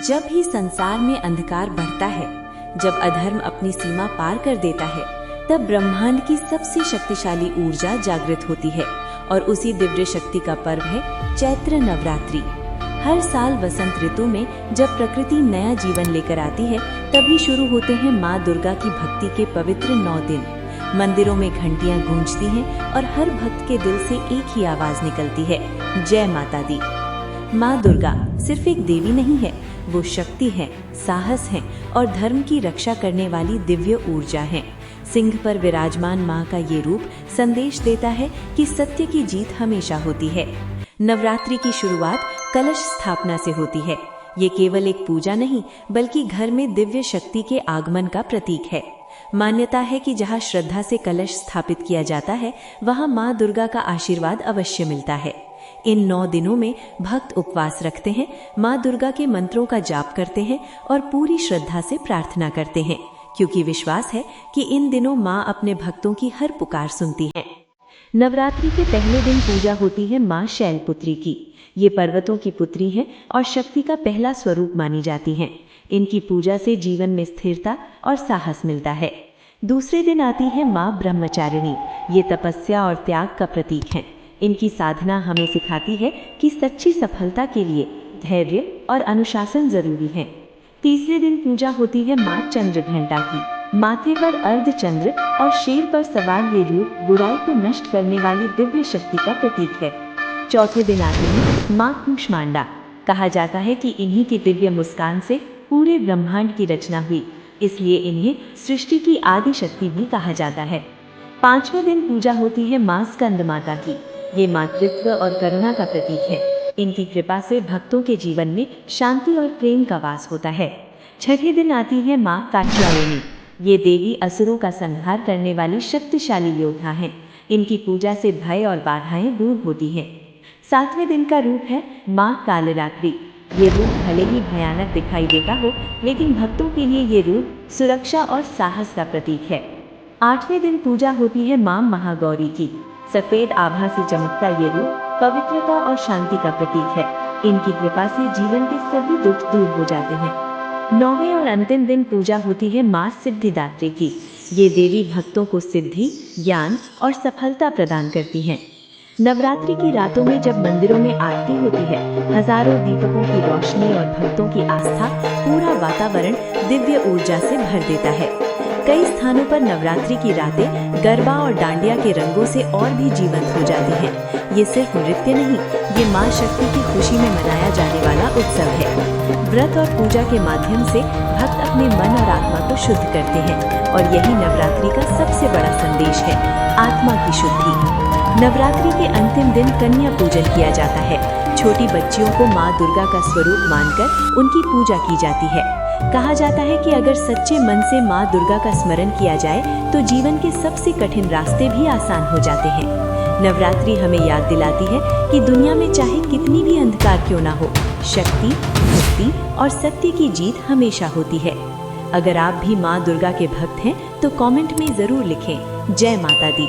जब भी संसार में अंधकार बढ़ता है, जब अधर्म अपनी सीमा पार कर देता है, तब ब्रह्मांड की सबसे शक्तिशाली ऊर्जा जागृत होती है और उसी दिव्य शक्ति का पर्व है चैत्र नवरात्रि। हर साल वसंत ऋतु में जब प्रकृति नया जीवन लेकर आती है, तभी शुरू होते हैं माँ दुर्गा की भक्ति के पवित्र 9 दिन। मंदिरों में घंटियां गूंजती हैं और हर भक्त के दिल से एक ही आवाज निकलती है, जय माता दी। माँ दुर्गा सिर्फ एक देवी नहीं है, वो शक्ति है, साहस है और धर्म की रक्षा करने वाली दिव्य ऊर्जा है। सिंह पर विराजमान माँ का ये रूप संदेश देता है कि सत्य की जीत हमेशा होती है। नवरात्रि की शुरुआत कलश स्थापना से होती है। ये केवल एक पूजा नहीं, बल्कि घर में दिव्य शक्ति के आगमन का प्रतीक है। मान्यता है कि जहाँ श्रद्धा से कलश स्थापित किया जाता है, वहाँ माँ दुर्गा का आशीर्वाद अवश्य मिलता है। इन 9 दिनों में भक्त उपवास रखते हैं, माँ दुर्गा के मंत्रों का जाप करते हैं और पूरी श्रद्धा से प्रार्थना करते हैं, क्योंकि विश्वास है कि इन दिनों माँ अपने भक्तों की हर पुकार सुनती है। नवरात्रि के पहले दिन पूजा होती है माँ शैलपुत्री की। ये पर्वतों की पुत्री हैं और शक्ति का पहला स्वरूप मानी जाती हैं। इनकी पूजा से जीवन में स्थिरता और साहस मिलता है। दूसरे दिन आती है माँ ब्रह्मचारिणी। ये तपस्या और त्याग का प्रतीक है। इनकी साधना हमें सिखाती है कि सच्ची सफलता के लिए धैर्य और अनुशासन जरूरी है। तीसरे दिन पूजा होती है माँ चंद्रघंटा की। माथे पर अर्धचंद्र और शेर पर सवार ये रूप बुराई को नष्ट करने वाली दिव्य शक्ति का प्रतीक है। चौथे दिन आती है माँ कूष्मांडा। कहा जाता है कि इन्हीं की दिव्य मुस्कान से पूरे ब्रह्मांड की रचना हुई, इसलिए इन्हें सृष्टि की आदि शक्ति भी कहा जाता है। पांचवें दिन पूजा होती है माँ स्कंद माता की। ये मातृत्व और करुणा का प्रतीक है। इनकी कृपा से भक्तों के जीवन में शांति और प्रेम का वास होता है। छठे दिन आती है माँ कात्यायनी। ये देवी असुरों का संहार करने वाली शक्तिशाली योद्धा हैं। इनकी पूजा से भय और बाधाएं दूर होती हैं। सातवें दिन का रूप है माँ कालरात्रि। ये रूप भले ही भयानक दिखाई देता हो, लेकिन भक्तों के लिए ये रूप सुरक्षा और साहस का प्रतीक है। आठवें दिन पूजा होती है माँ महागौरी की। सफेद आभा से चमकता ये रूप पवित्रता और शांति का प्रतीक है। इनकी कृपा से जीवन के सभी दुख दूर हो जाते हैं। 9वें और अंतिम दिन पूजा होती है माँ सिद्धिदात्री की। ये देवी भक्तों को सिद्धि, ज्ञान और सफलता प्रदान करती हैं। नवरात्रि की रातों में जब मंदिरों में आरती होती है, हजारों दीपकों की रोशनी और भक्तों की आस्था पूरा वातावरण दिव्य ऊर्जा से भर देता है। कई स्थानों पर नवरात्रि की रातें गरबा और डांडिया के रंगों से और भी जीवंत हो जाती हैं। ये सिर्फ नृत्य नहीं, ये माँ शक्ति की खुशी में मनाया जाने वाला उत्सव है। व्रत और पूजा के माध्यम से भक्त अपने मन और आत्मा को शुद्ध करते हैं और यही नवरात्रि का सबसे बड़ा संदेश है, आत्मा की शुद्धि। नवरात्रि के अंतिम दिन कन्या पूजन किया जाता है। छोटी बच्चियों को माँ दुर्गा का स्वरूप मानकर उनकी पूजा की जाती है। कहा जाता है कि अगर सच्चे मन से माँ दुर्गा का स्मरण किया जाए तो जीवन के सबसे कठिन रास्ते भी आसान हो जाते हैं। नवरात्रि हमें याद दिलाती है कि दुनिया में चाहे कितनी भी अंधकार क्यों ना हो, शक्ति, भक्ति और सत्य की जीत हमेशा होती है। अगर आप भी माँ दुर्गा के भक्त हैं तो कमेंट में जरूर लिखें, जय माता दी।